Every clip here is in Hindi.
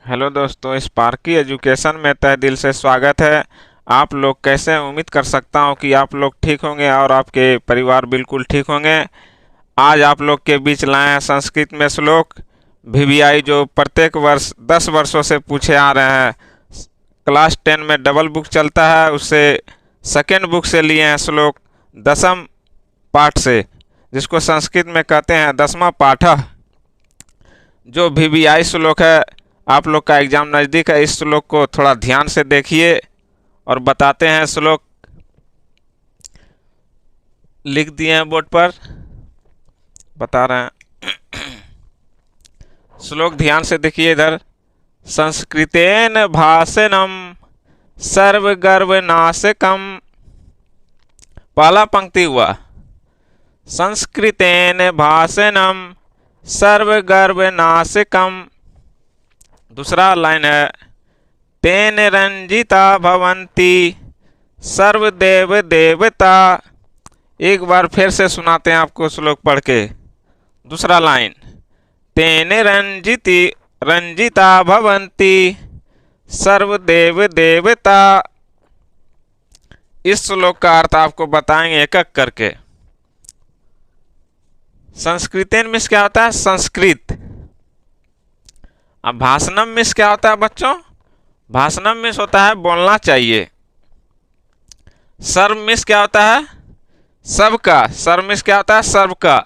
हेलो दोस्तों, स्पार्की एजुकेशन में तहे दिल से स्वागत है। आप लोग कैसे हैं? उम्मीद कर सकता हूं कि आप लोग ठीक होंगे और आपके परिवार बिल्कुल ठीक होंगे। आज आप लोग के बीच लाए हैं संस्कृत में श्लोक वीवीआई, जो प्रत्येक वर्ष 10 वर्षों से पूछे आ रहे हैं। क्लास 10 में डबल बुक चलता है, उससे सेकेंड बुक से लिए हैं श्लोक 10वीं पाठ से, जिसको संस्कृत में कहते हैं 10वां पाठ। जो वीवीआई श्लोक है, आप लोग का एग्जाम नज़दीक है, इस श्लोक को थोड़ा ध्यान से देखिए और बताते हैं। श्लोक लिख दिए हैं बोर्ड पर, बता रहे हैं। श्लोक ध्यान से देखिए इधर। संस्कृतेन भाषणम सर्वगर्वनाशकम। पहला पंक्ति हुआ संस्कृतेन भाषणम सर्वगर्वनाशकम। दूसरा लाइन है तेन रंजिता भवंती सर्वदेव देवता। एक बार फिर से सुनाते हैं आपको श्लोक पढ़ के। दूसरा लाइन तेन रंजिता भवंती सर्वदेव देवता। इस श्लोक का अर्थ आपको बताएंगे एक एक करके। संस्कृतेन मीन्स क्या होता है? संस्कृत। अब भाषणम मीन्स क्या होता है बच्चों? भाषणम मीन्स होता है बोलना चाहिए। सर्व मीन्स क्या होता है? सबका। सर्व मीन्स क्या होता है? सबका।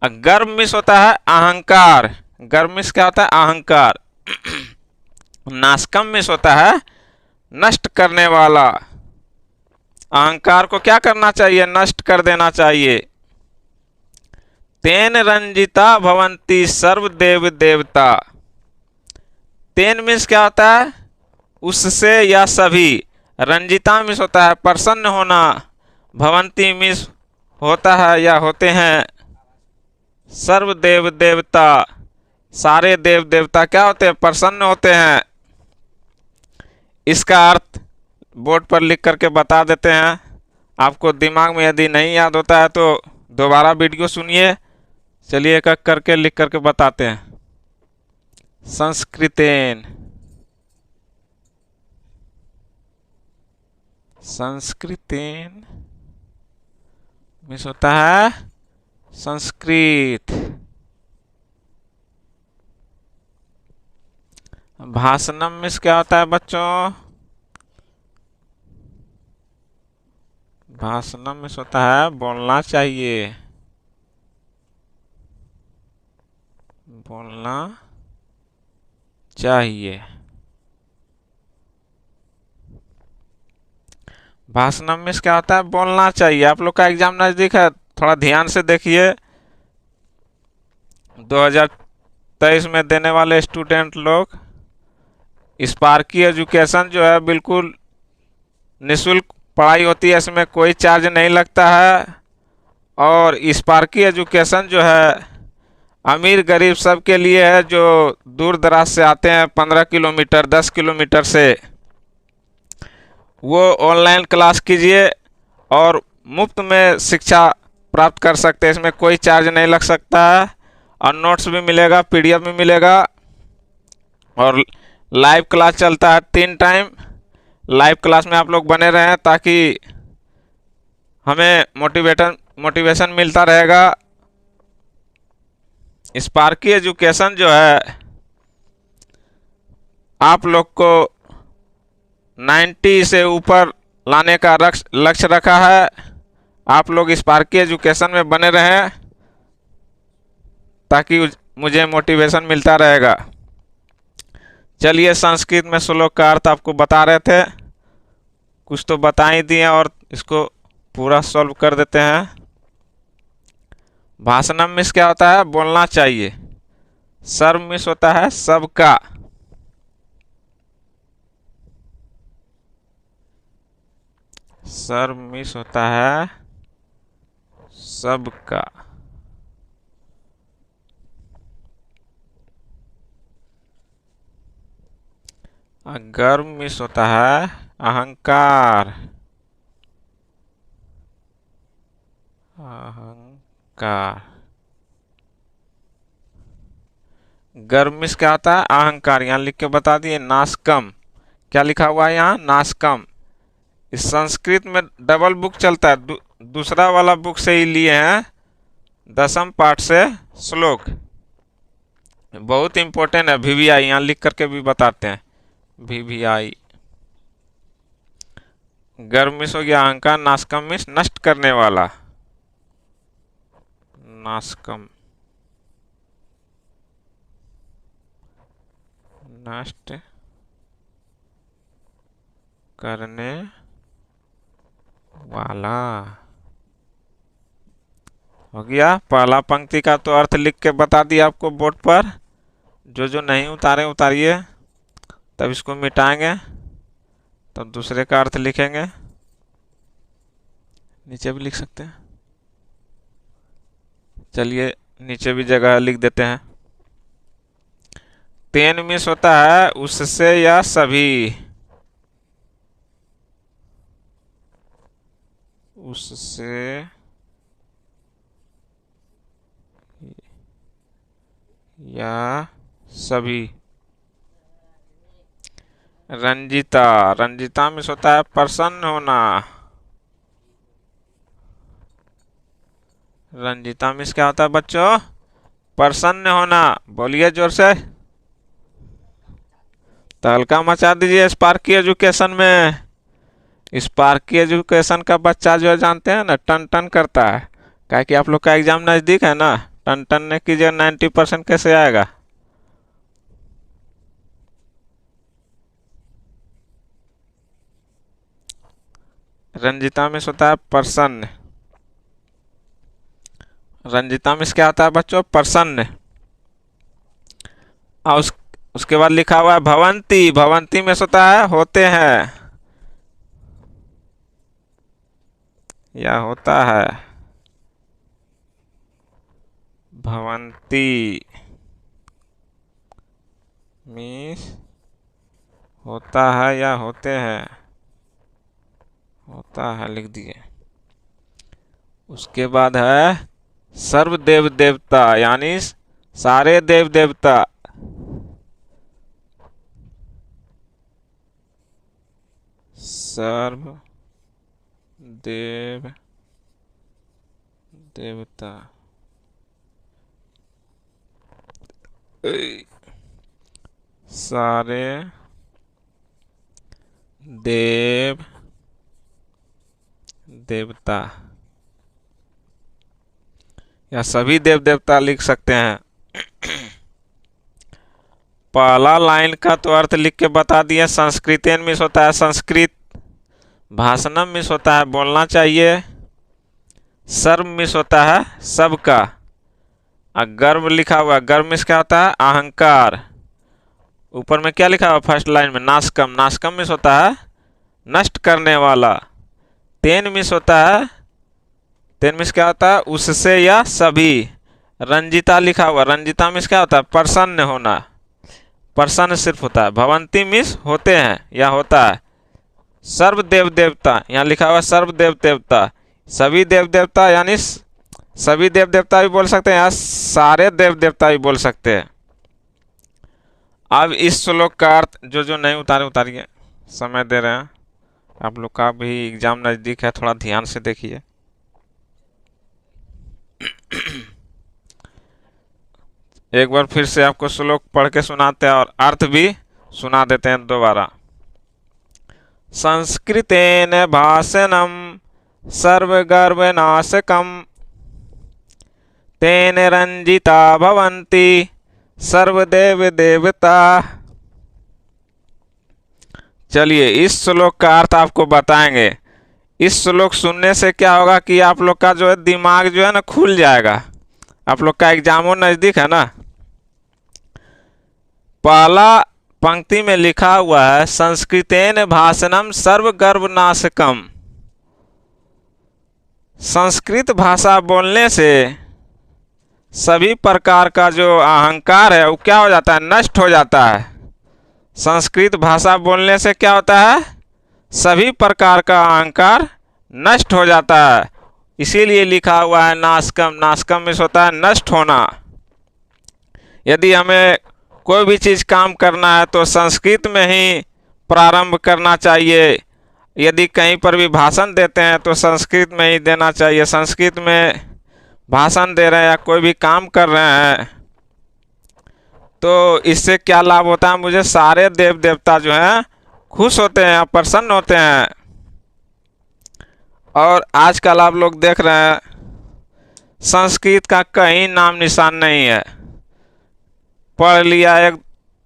गर्व मीन्स होता है अहंकार। गर्व मीन्स क्या होता है? अहंकार। नाशकम मीन्स होता है नष्ट करने वाला। अहंकार को क्या करना चाहिए? नष्ट कर देना चाहिए। तेन रंजिता भवंती सर्वदेव देवता। तेन मीन्स क्या होता है? उससे या सभी। रंजिता मीन्स होता है प्रसन्न होना। भवंती मीन्स होता है या होते हैं। सर्वदेव देवता, सारे देव देवता क्या होते हैं? प्रसन्न होते हैं। इसका अर्थ बोर्ड पर लिख करके बता देते हैं। आपको दिमाग में यदि नहीं याद होता है तो दोबारा वीडियो सुनिए। चलिए एक एक करके लिख करके बताते हैं। संस्कृतेन, संस्कृतेन मीन्स होता है संस्कृत। भाषणम मीन्स क्या होता है बच्चों? भाषणम मीन्स होता है बोलना चाहिए। बोलना चाहिए। भाषणम मीन्स क्या होता है? बोलना चाहिए। आप लोग का एग्जाम नजदीक है, थोड़ा ध्यान से देखिए। 2023 में देने वाले स्टूडेंट लोग, स्पार्की एजुकेशन जो है बिल्कुल निःशुल्क पढ़ाई होती है, इसमें कोई चार्ज नहीं लगता है। और स्पार्की एजुकेशन जो है अमीर गरीब सबके लिए है, जो दूर दराज से आते हैं 15 किलोमीटर 10 किलोमीटर से। वो ऑनलाइन क्लास कीजिए और मुफ्त में शिक्षा प्राप्त कर सकते हैं। इसमें कोई चार्ज नहीं लग सकता है और नोट्स भी मिलेगा, पीडीएफ भी मिलेगा। और लाइव क्लास चलता है 3 टाइम। लाइव क्लास में आप लोग बने रहें ताकि हमें मोटिवेशन मिलता रहेगा। स्पार्की एजुकेशन जो है आप लोग को 90 से ऊपर लाने का लक्ष्य रखा है। आप लोग स्पार्की एजुकेशन में बने रहें ताकि मुझे मोटिवेशन मिलता रहेगा। चलिए संस्कृत में श्लोक का अर्थ आपको बता रहे थे, कुछ तो बता ही दिए और इसको पूरा सॉल्व कर देते हैं। भाषणम मीन्स क्या होता है? बोलना चाहिए। सर्व मीन्स होता है सबका। सर्व मीन्स होता है सबका। गर्व मीन्स होता है अहंकार। अहंकार। गर्मिश क्या होता है? अहंकार। यहाँ लिख के बता दिए। नास्कम, क्या लिखा हुआ है यहाँ? नास्कम। इस संस्कृत में डबल बुक चलता है, दूसरा वाला बुक से ही लिए हैं, 10वीं पाठ से श्लोक। बहुत इंपॉर्टेंट है। VVI यहाँ लिख करके भी बताते हैं। VVI। गर्मिश हो गया अहंकार, नास्कम मिस नष्ट करने वाला। नास्कम, नष्ट करने वाला हो गया। पहला पंक्ति का तो अर्थ लिख के बता दिया आपको बोर्ड पर। जो नहीं उतारे उतारिए, तब इसको मिटाएंगे तब दूसरे का अर्थ लिखेंगे। नीचे भी लिख सकते हैं। चलिए नीचे भी जगह लिख देते हैं। तेन मिस होता है उससे या सभी, उससे या सभी। रंजिता, रंजिता मिस होता है प्रसन्न होना। रंजिता मिस क्या होता है बच्चों? प्रसन्न होना। बोलिए जोर से, तहलका मचा दीजिए स्पार्की एजुकेशन में। स्पार्की एजुकेशन का बच्चा जो है जानते हैं ना, टन टन करता है। क्या कि आप लोग का एग्जाम नज़दीक है ना, टन टन ने कीजिए, 90% कैसे आएगा? रंजिता मिस होता है प्रसन्न। रंजिता मिस क्या होता है बच्चों? प्रसन्न। और उसके बाद लिखा हुआ है भवंती। भवंती मिस होता है होते हैं या होता है। भवंती मीन्स होता है या होते हैं, होता है लिख दिए। उसके बाद है सर्व देव देवता, यानी सारे देव देवता। सर्व देव देवता, सारे देव देवता या सभी देव देवता लिख सकते हैं। पहला लाइन का तो अर्थ लिख के बता दिया। संस्कृतेन मिस होता है संस्कृत। भाषणम मिस होता है बोलना चाहिए। सर्व मिस होता है सबका। गर्व लिखा हुआ, गर्व मिस क्या होता है? अहंकार। ऊपर में क्या लिखा हुआ फर्स्ट लाइन में? नास्कम। नास्कम मिस होता है नष्ट करने वाला। तेन मिस होता है, तेन मिस क्या होता है? उससे या सभी। रंजिता लिखा हुआ, रंजिता मिस क्या होता है? प्रसन्न होना। प्रसन्न सिर्फ होता है। भवंती मिस होते हैं या होता है। सर्व देव देवता, यहाँ लिखा हुआ सर्व देव देवता, सभी देव देवता, यानी सभी देव देवता भी बोल सकते हैं या सारे देव देवता भी बोल सकते हैं। अब इस श्लोक का अर्थ जो नहीं उतारे उतारिए, समय दे रहे हैं। आप लोग का भी एग्जाम नज़दीक है, थोड़ा ध्यान से देखिए। एक बार फिर से आपको श्लोक पढ़ के सुनाते हैं और अर्थ भी सुना देते हैं दोबारा। संस्कृतेन भाषणम सर्वगर्वनाशकम तेन रंजिता भवन्ति सर्वदेव देवता। चलिए इस श्लोक का अर्थ आपको बताएंगे। इस श्लोक सुनने से क्या होगा कि आप लोग का जो है दिमाग जो है ना खुल जाएगा। आप लोग का एग्जामो नज़दीक है ना। पहला पंक्ति में लिखा हुआ है संस्कृतेन भाषणम सर्वगर्वनाशकम। संस्कृत भाषा बोलने से सभी प्रकार का जो अहंकार है वो क्या हो जाता है? नष्ट हो जाता है। संस्कृत भाषा बोलने से क्या होता है? सभी प्रकार का अहंकार नष्ट हो जाता है। इसीलिए लिखा हुआ है नाशकम। नाशकम में होता है नष्ट होना। यदि हमें कोई भी चीज़ काम करना है तो संस्कृत में ही प्रारंभ करना चाहिए। यदि कहीं पर भी भाषण देते हैं तो संस्कृत में ही देना चाहिए। संस्कृत में भाषण दे रहे हैं या कोई भी काम कर रहे हैं तो इससे क्या लाभ होता है, मुझे सारे देव देवता जो हैं खुश होते हैं, प्रसन्न होते हैं। और आजकल आप लोग देख रहे हैं संस्कृत का कहीं नाम निशान नहीं है। पढ़ लिया एक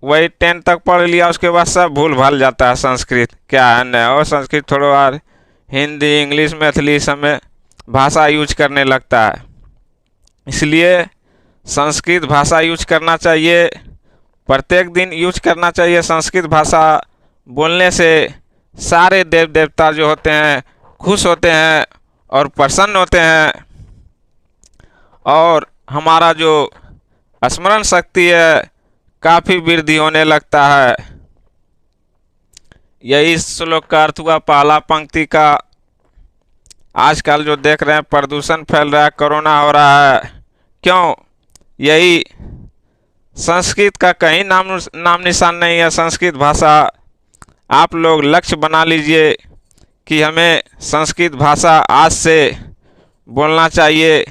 वही 10 तक पढ़ लिया, उसके बाद सब भूल भाल जाता है संस्कृत क्या है नहीं। और संस्कृत थोड़ा और हिंदी इंग्लिश मैथिली सब में भाषा यूज करने लगता है। इसलिए संस्कृत भाषा यूज करना चाहिए, प्रत्येक दिन यूज करना चाहिए। संस्कृत भाषा बोलने से सारे देव देवता जो होते हैं खुश होते हैं और प्रसन्न होते हैं, और हमारा जो स्मरण शक्ति है काफ़ी वृद्धि होने लगता है। यही श्लोक का अर्थ हुआ पहला पंक्ति का। आजकल जो देख रहे हैं प्रदूषण फैल रहा है, कोरोना हो रहा है, क्यों? यही संस्कृत का कहीं नाम निशान नहीं है। संस्कृत भाषा आप लोग लक्ष्य बना लीजिए कि हमें संस्कृत भाषा आज से बोलना चाहिए।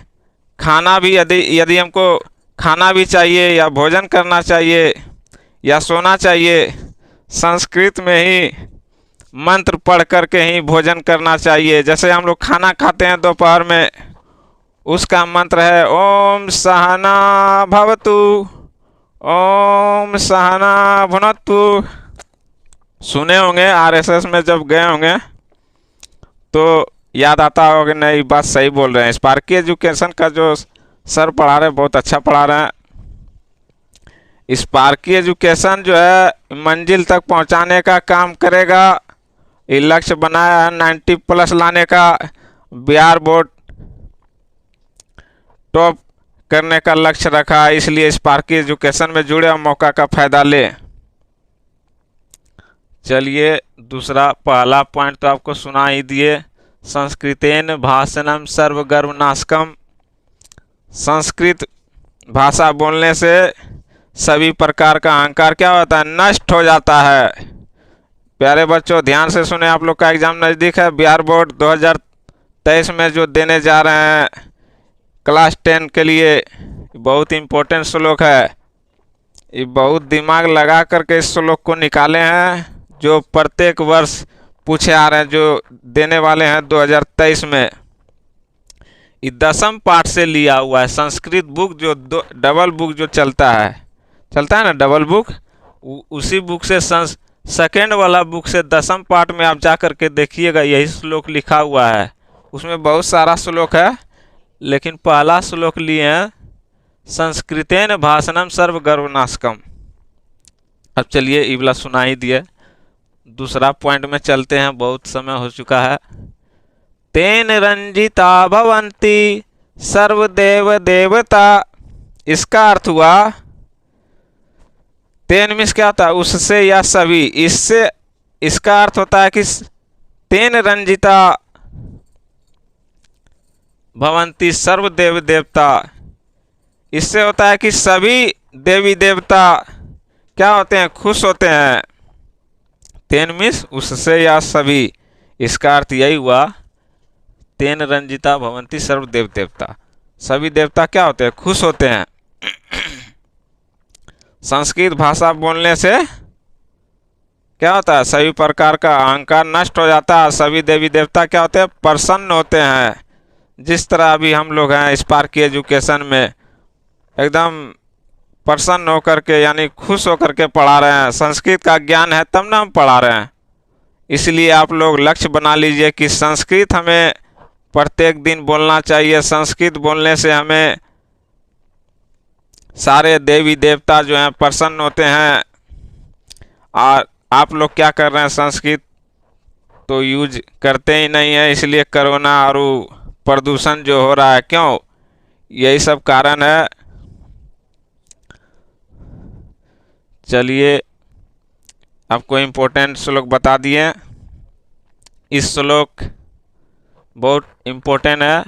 खाना भी यदि हमको खाना भी चाहिए या भोजन करना चाहिए या सोना चाहिए, संस्कृत में ही मंत्र पढ़ करके ही भोजन करना चाहिए। जैसे हम लोग खाना खाते हैं दोपहर में, उसका मंत्र है ओम सहना भवतु ओम सहना भुनक्तु। सुने होंगे, आरएसएस में जब गए होंगे तो याद आता होगा कि नहीं बात सही बोल रहे हैं। स्पार्की एजुकेशन का जो सर पढ़ा रहे हैं बहुत अच्छा पढ़ा रहे हैं। स्पार्की एजुकेशन जो है मंजिल तक पहुंचाने का काम करेगा। ये लक्ष्य बनाया है 90+ लाने का, बिहार बोर्ड टॉप करने का लक्ष्य रखा है। इसलिए स्पार्की एजुकेशन में जुड़े और मौका का फायदा लें। चलिए दूसरा, पहला पॉइंट तो आपको सुना ही दिए, संस्कृतेन भाषणम सर्वगर्वनाशकम। संस्कृत भाषा बोलने से सभी प्रकार का अहंकार क्या होता है, नष्ट हो जाता है। प्यारे बच्चों ध्यान से सुने, आप लोग का एग्जाम नज़दीक है। बिहार बोर्ड 2023 में जो देने जा रहे हैं क्लास 10 के लिए, बहुत इम्पोर्टेंट श्लोक है। ये बहुत दिमाग लगा करके इस श्लोक को निकाले हैं, जो प्रत्येक वर्ष पूछे आ रहे हैं, जो देने वाले हैं 2023 में। ये 10वीं पाठ से लिया हुआ है। संस्कृत बुक जो डबल बुक जो चलता है ना डबल बुक, उसी बुक से सेकेंड वाला बुक से 10वीं पाठ में आप जा कर के देखिएगा, यही श्लोक लिखा हुआ है। उसमें बहुत सारा श्लोक है, लेकिन पहला श्लोक लिए हैं संस्कृतेन भाषणम सर्वगर्वनाशकम। अब चलिए ये वाला सुना ही दिए, दूसरा पॉइंट में चलते हैं, बहुत समय हो चुका है। तेन रंजिता भवन्ति सर्वदेव देवता। इसका अर्थ हुआ, तेन मीन्स क्या होता है, उससे या सभी। इससे इसका अर्थ होता है कि तेन रंजिता भवन्ति सर्वदेव देवता। इससे होता है कि सभी देवी देवता क्या होते हैं, खुश होते हैं। तेन मीन्स उससे या सभी, इसका अर्थ यही हुआ तेन रंजिता भवन्ति सर्वदेव देवता। सभी देवता क्या होते हैं, खुश होते हैं। संस्कृत भाषा बोलने से क्या होता है, सभी प्रकार का अहंकार नष्ट हो जाता है। सभी देवी देवता क्या होते हैं, प्रसन्न होते हैं। जिस तरह अभी हम लोग हैं स्पार्की एजुकेशन में एकदम प्रसन्न होकर के यानी खुश होकर के पढ़ा रहे हैं। संस्कृत का ज्ञान है तब ना हम पढ़ा रहे हैं। इसलिए आप लोग लक्ष्य बना लीजिए कि संस्कृत हमें प्रत्येक दिन बोलना चाहिए। संस्कृत बोलने से हमें सारे देवी देवता जो हैं प्रसन्न होते हैं। और आप लोग क्या कर रहे हैं, संस्कृत तो यूज करते ही नहीं है, इसलिए कोरोना और प्रदूषण जो हो रहा है, क्यों, यही सब कारण है। चलिए आपको इम्पोर्टेंट श्लोक बता दिए। इस श्लोक बहुत इम्पोर्टेंट है,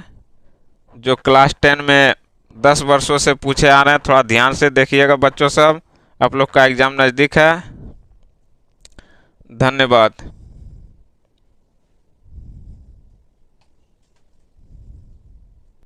जो क्लास 10 में 10 वर्षों से पूछे आ रहे हैं। थोड़ा ध्यान से देखिएगा बच्चों सब, आप लोग का एग्जाम नज़दीक है। धन्यवाद।